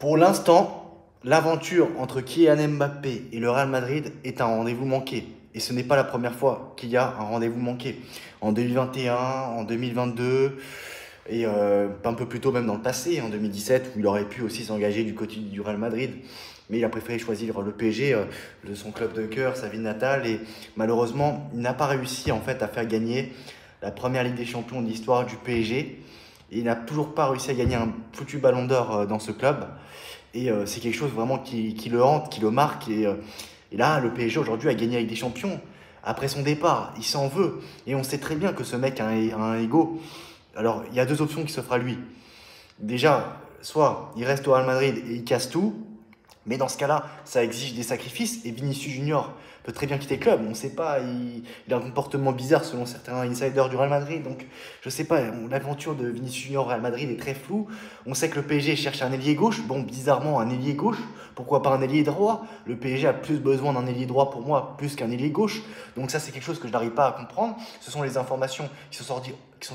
Pour l'instant, l'aventure entre Kylian Mbappé et le Real Madrid est un rendez-vous manqué. Et ce n'est pas la première fois qu'il y a un rendez-vous manqué. En 2021, en 2022, et un peu plus tôt même dans le passé, en 2017, où il aurait pu aussi s'engager du côté du Real Madrid. Mais il a préféré choisir le PSG, de son club de cœur, sa ville natale. Et malheureusement, il n'a pas réussi en fait à faire gagner la première Ligue des Champions de l'histoire du PSG. Et il n'a toujours pas réussi à gagner un foutu ballon d'or dans ce club. Et c'est quelque chose vraiment qui le hante, qui le marque. Et là, le PSG aujourd'hui a gagné avec des champions. Après son départ, il s'en veut. Et on sait très bien que ce mec a un ego. Alors, il y a deux options qui s'offrent à lui. Déjà, soit il reste au Real Madrid et il casse tout, mais dans ce cas-là, ça exige des sacrifices. Et Vinicius Junior peut très bien quitter le club. On ne sait pas, il a un comportement bizarre selon certains insiders du Real Madrid. Donc, je ne sais pas, l'aventure de Vinicius Junior au Real Madrid est très floue. On sait que le PSG cherche un ailier gauche. Bon, bizarrement, un ailier gauche. Pourquoi pas un ailier droit? Le PSG a plus besoin d'un ailier droit pour moi, plus qu'un ailier gauche. Donc, ça, c'est quelque chose que je n'arrive pas à comprendre. Ce sont les informations qui sont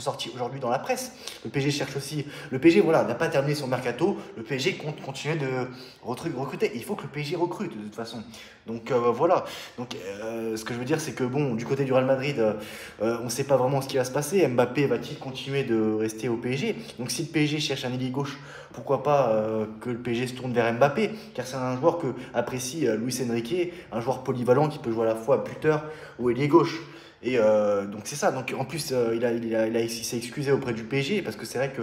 sorties aujourd'hui dans la presse. Le PSG cherche aussi. Le PSG, voilà, n'a pas terminé son mercato. Le PSG compte continuer de recruter. Il faut que le PSG recrute de toute façon. Donc voilà. Donc ce que je veux dire, c'est que bon, du côté du Real Madrid, on ne sait pas vraiment ce qui va se passer. Mbappé va-t-il continuer de rester au PSG? Donc si le PSG cherche un ailier gauche, pourquoi pas que le PSG se tourne vers Mbappé? Car c'est un joueur que apprécie Luis Enrique, un joueur polyvalent qui peut jouer à la fois buteur ou ailier gauche. Et donc c'est ça. Donc en plus, il s'est excusé auprès du PSG parce que c'est vrai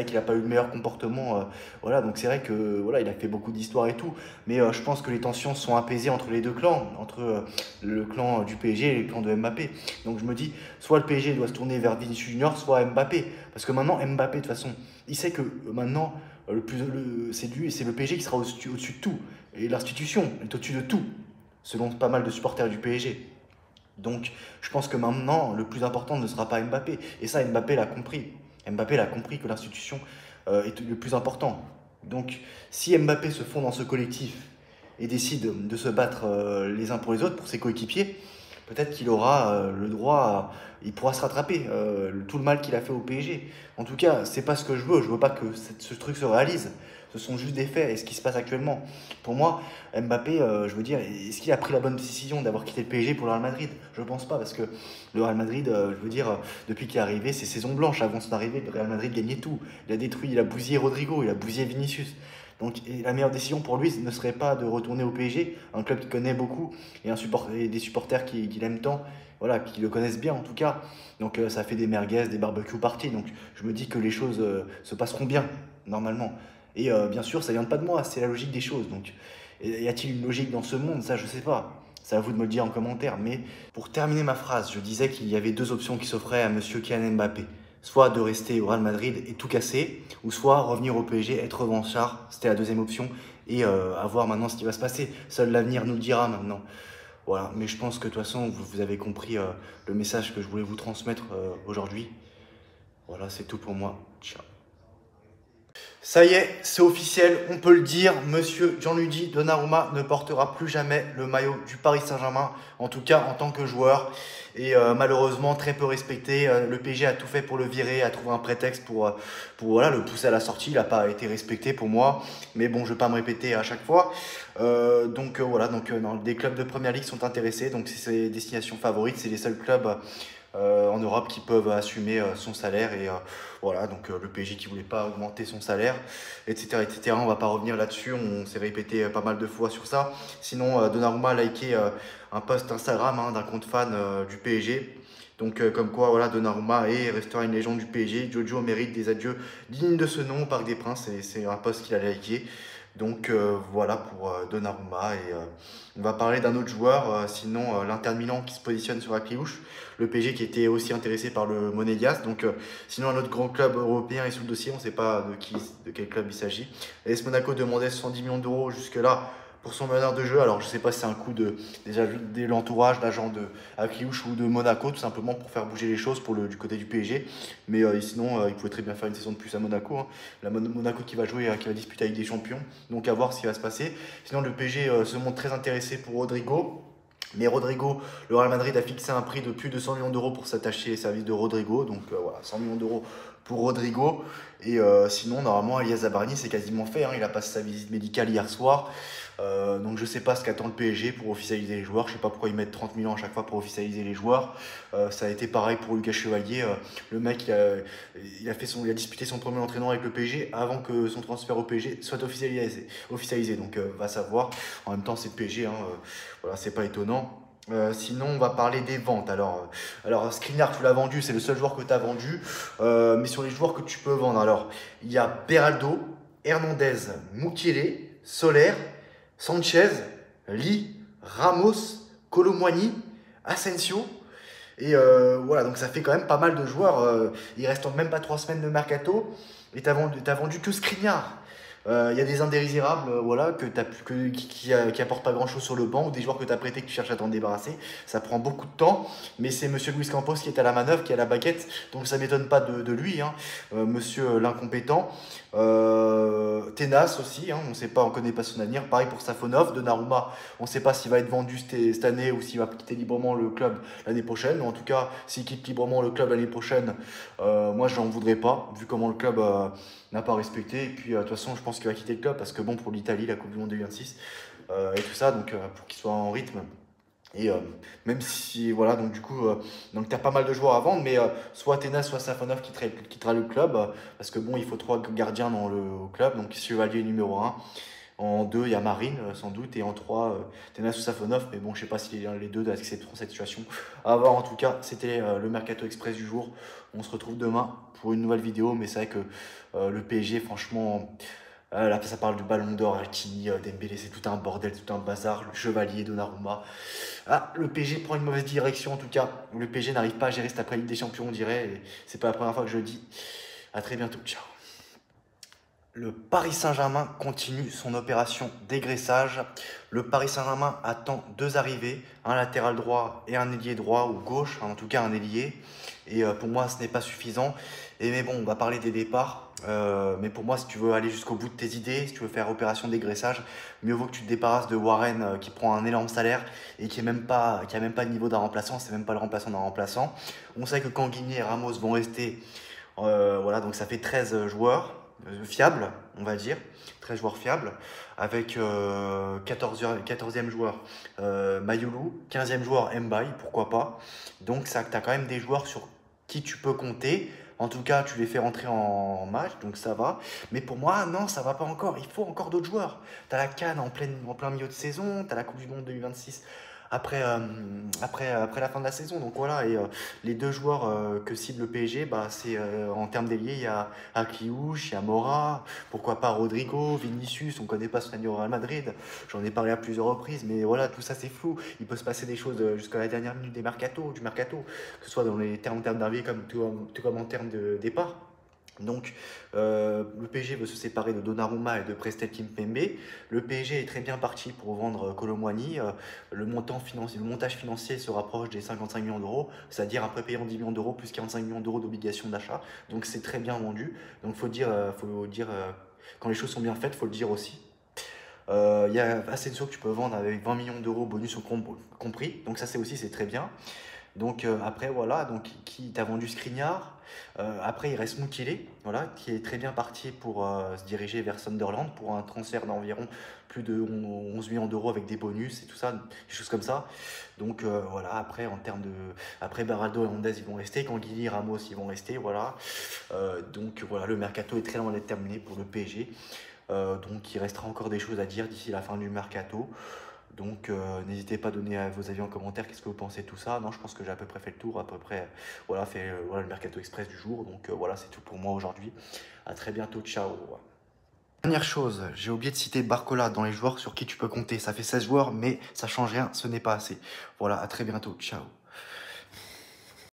qu'il n'a pas eu le meilleur comportement. Voilà, donc c'est vrai que voilà, il a fait beaucoup d'histoires et tout. Mais je pense que les tensions sont apaisées entre les deux clans, entre le clan du PSG et le clan de Mbappé. Donc je me dis, soit le PSG doit se tourner vers Vinicius Junior, soit Mbappé. Parce que maintenant, Mbappé, de toute façon, il sait que maintenant, c'est lui, c'est le PSG qui sera au-dessus de tout. Et l'institution est au-dessus de tout, selon pas mal de supporters du PSG. Donc, je pense que maintenant, le plus important ne sera pas Mbappé. Et ça, Mbappé l'a compris. Mbappé l'a compris que l'institution est le plus important. Donc, si Mbappé se fond dans ce collectif et décide de se battre les uns pour les autres, pour ses coéquipiers, peut-être qu'il aura le droit, il pourra se rattraper tout le mal qu'il a fait au PSG. En tout cas, c'est pas ce que je veux. Je veux pas que ce truc se réalise. Ce sont juste des faits et ce qui se passe actuellement. Pour moi, Mbappé, je veux dire, est-ce qu'il a pris la bonne décision d'avoir quitté le PSG pour le Real Madrid? Je ne pense pas parce que le Real Madrid, je veux dire, depuis qu'il est arrivé, c'est saison blanche. Avant son arrivée, le Real Madrid gagnait tout. Il a détruit, il a bousillé Rodrigo, il a bousillé Vinicius. Donc la meilleure décision pour lui ne serait pas de retourner au PSG, un club qu'il connaît beaucoup et des supporters qui l'aiment tant, voilà, qui le connaissent bien en tout cas. Donc ça fait des merguez, des barbecues parties. Donc je me dis que les choses se passeront bien, normalement. Et bien sûr, ça vient pas de moi, c'est la logique des choses. Donc y a-t-il une logique dans ce monde? Ça, je sais pas. C'est à vous de me le dire en commentaire. Mais pour terminer ma phrase, je disais qu'il y avait deux options qui s'offraient à Monsieur Kylian Mbappé. Soit de rester au Real Madrid et tout casser, ou soit revenir au PSG, être revanchard, c'était la deuxième option, et à voir maintenant ce qui va se passer. Seul l'avenir nous le dira maintenant. Voilà, mais je pense que de toute façon, vous avez compris le message que je voulais vous transmettre aujourd'hui. Voilà, c'est tout pour moi. Ciao. Ça y est, c'est officiel, on peut le dire, monsieur Gianluigi Donnarumma ne portera plus jamais le maillot du Paris Saint-Germain, en tout cas en tant que joueur. Et malheureusement, très peu respecté. Le PSG a tout fait pour le virer, a trouvé un prétexte pour voilà, le pousser à la sortie. Il n'a pas été respecté pour moi. Mais bon, je ne vais pas me répéter à chaque fois. Voilà, des clubs de Première Ligue sont intéressés. Donc c'est ses destinations favorites, c'est les seuls clubs en Europe qui peuvent assumer son salaire et voilà donc le PSG qui voulait pas augmenter son salaire etc etc. On va pas revenir là-dessus, on s'est répété pas mal de fois sur ça. Sinon Donnarumma a liké un post Instagram d'un compte fan du PSG. Donc comme quoi voilà, Donnarumma restera une légende du PSG. Jojo mérite des adieux dignes de ce nom au Parc des Princes, et c'est un post qu'il a liké. Donc voilà pour Donnarumma. Et on va parler d'un autre joueur, sinon l'Inter Milan qui se positionne sur la cléouche, le PSG qui était aussi intéressé par le Monégasque. Donc sinon un autre grand club européen est sous le dossier, on ne sait pas de quel club il s'agit. AS Monaco demandait 110 millions d'euros jusque-là pour son meneur de jeu. Alors je ne sais pas si c'est un coup déjà de l'entourage, d'agent de Akliouche ou de Monaco, tout simplement pour faire bouger les choses du côté du PSG. Mais sinon, il pouvait très bien faire une saison de plus à Monaco. Monaco qui va jouer, qui va disputer avec des champions. Donc à voir ce qui va se passer. Sinon, le PSG se montre très intéressé pour Rodrigo. Mais Rodrigo, le Real Madrid a fixé un prix de plus de 100 millions d'euros pour s'attacher les services de Rodrigo. Donc voilà, 100 millions d'euros pour Rodrigo. Et sinon, normalement, Elias Zabarny, c'est quasiment fait, hein. Il a passé sa visite médicale hier soir. Donc je sais pas ce qu'attend le PSG pour officialiser les joueurs. Je sais pas pourquoi ils mettent 30 millions à chaque fois pour officialiser les joueurs. Ça a été pareil pour Lucas Chevalier. Le mec, il a disputé son premier entraînement avec le PSG avant que son transfert au PSG soit officialisé. Donc va savoir. En même temps, c'est le PSG, hein. Voilà, c'est pas étonnant. Sinon, on va parler des ventes. Alors Skriniar, tu l'as vendu, c'est le seul joueur que tu as vendu. Mais sur les joueurs que tu peux vendre, alors il y a Beraldo, Hernandez, Mukiele, Soler, Sanchez, Lee, Ramos, Colomboigny, Asensio. Et voilà, donc ça fait quand même pas mal de joueurs. Il reste même pas 3 semaines de mercato. Et t'as vendu que Skriniar. Il y a des indésirables voilà, qui apportent pas grand chose sur le banc, ou des joueurs que tu as prêtés que tu cherches à t'en débarrasser. Ça prend beaucoup de temps, mais c'est monsieur Luis Campos qui est à la manœuvre, qui a la baguette, donc ça m'étonne pas de lui, hein. Monsieur l'incompétent. Tenas aussi, hein, on connaît pas son avenir. Pareil pour Safonov, Donnarumma, on ne sait pas s'il va être vendu cette année ou s'il va quitter librement le club l'année prochaine. Mais en tout cas, s'il quitte librement le club l'année prochaine, moi je n'en voudrais pas, vu comment le club n'a pas respecté. Et puis de toute façon, je pense qu'il va quitter le club parce que bon, pour l'Italie, la Coupe du Monde 2026 et tout ça, donc pour qu'il soit en rythme. Et même si, voilà, donc du coup, donc tu as pas mal de joueurs à vendre, mais soit Tenas, soit Safonov quittera le club, parce que bon, il faut 3 gardiens au club, donc Chevalier numéro 1. En 2, il y a Marine, sans doute, et en 3, Tenas ou Safonov, mais bon, je sais pas si les deux accepteront cette situation. À voir, en tout cas, c'était le Mercato Express du jour. On se retrouve demain pour une nouvelle vidéo, mais c'est vrai que le PSG, franchement. Là, ça parle du Ballon d'Or, Hakimi, Dembélé, c'est tout un bordel, tout un bazar. Le Chevalier, Donnarumma. Ah, le PSG prend une mauvaise direction en tout cas. Le PSG n'arrive pas à gérer cet après Ligue des Champions, on dirait. Et c'est pas la première fois que je le dis. À très bientôt, ciao. Le Paris Saint-Germain continue son opération dégraissage. Le Paris Saint-Germain attend 2 arrivées, un latéral droit et un ailier droit ou gauche, en tout cas un ailier. Et pour moi, ce n'est pas suffisant. Mais bon, on va parler des départs. Mais pour moi, si tu veux aller jusqu'au bout de tes idées, si tu veux faire opération dégraissage, mieux vaut que tu te débarrasses de Warren qui prend un énorme salaire et qui a même pas le niveau d'un remplaçant. C'est même pas le remplaçant d'un remplaçant. On sait que Kanguini et Ramos vont rester. Voilà, donc ça fait 13 joueurs fiables, on va dire. 13 joueurs fiables. Avec 14e joueur Mayulu, 15e joueur Mbaye, pourquoi pas. Donc tu as quand même des joueurs sur qui tu peux compter. En tout cas, tu les fais rentrer en match, donc ça va. Mais pour moi, non, ça va pas encore. Il faut encore d'autres joueurs. Tu as la CAN en plein milieu de saison, tu as la Coupe du Monde 2026 après la fin de la saison. Donc voilà, et les 2 joueurs que cible le PSG, bah, c'est en termes d'ailier, il y a Akliouche, il y a Mora, pourquoi pas Rodrigo, Vinicius, on ne connaît pas son année au Real Madrid. J'en ai parlé à plusieurs reprises, mais voilà, tout ça c'est flou. Il peut se passer des choses jusqu'à la dernière minute du mercato, que ce soit en termes d'arrivée tout comme en termes de départ. Donc, le PSG veut se séparer de Donnarumma et de Prestel Kimpembe. Le PSG est très bien parti pour vendre Colomboigny. Le montage financier se rapproche des 55 millions d'euros, c'est-à-dire après payant 10 millions d'euros plus 45 millions d'euros d'obligations d'achat. Donc, c'est très bien vendu. Donc, faut dire quand les choses sont bien faites, il faut le dire aussi. Il y a Asensio que tu peux vendre avec 20 millions d'euros bonus compris. Donc, ça, c'est très bien. Donc après voilà, donc qui t'a vendu Skriniar. Après il reste Mukiele, voilà, qui est très bien parti pour se diriger vers Sunderland pour un transfert d'environ plus de 11 millions d'euros avec des bonus et tout ça, des choses comme ça. Donc voilà, après en termes de, après Beraldo et Hernandez ils vont rester, Kanguini, Ramos ils vont rester, voilà. Donc voilà, le mercato est très loin d'être terminé pour le PSG. Donc il restera encore des choses à dire d'ici la fin du mercato. Donc n'hésitez pas à donner vos avis en commentaire, qu'est-ce que vous pensez de tout ça. Non, je pense que j'ai à peu près fait le tour, à peu près voilà, voilà le Mercato Express du jour. Donc voilà, c'est tout pour moi aujourd'hui. À très bientôt, ciao. Dernière chose, j'ai oublié de citer Barcola dans les joueurs sur qui tu peux compter. Ça fait 16 joueurs, mais ça change rien, ce n'est pas assez. Voilà, à très bientôt, ciao.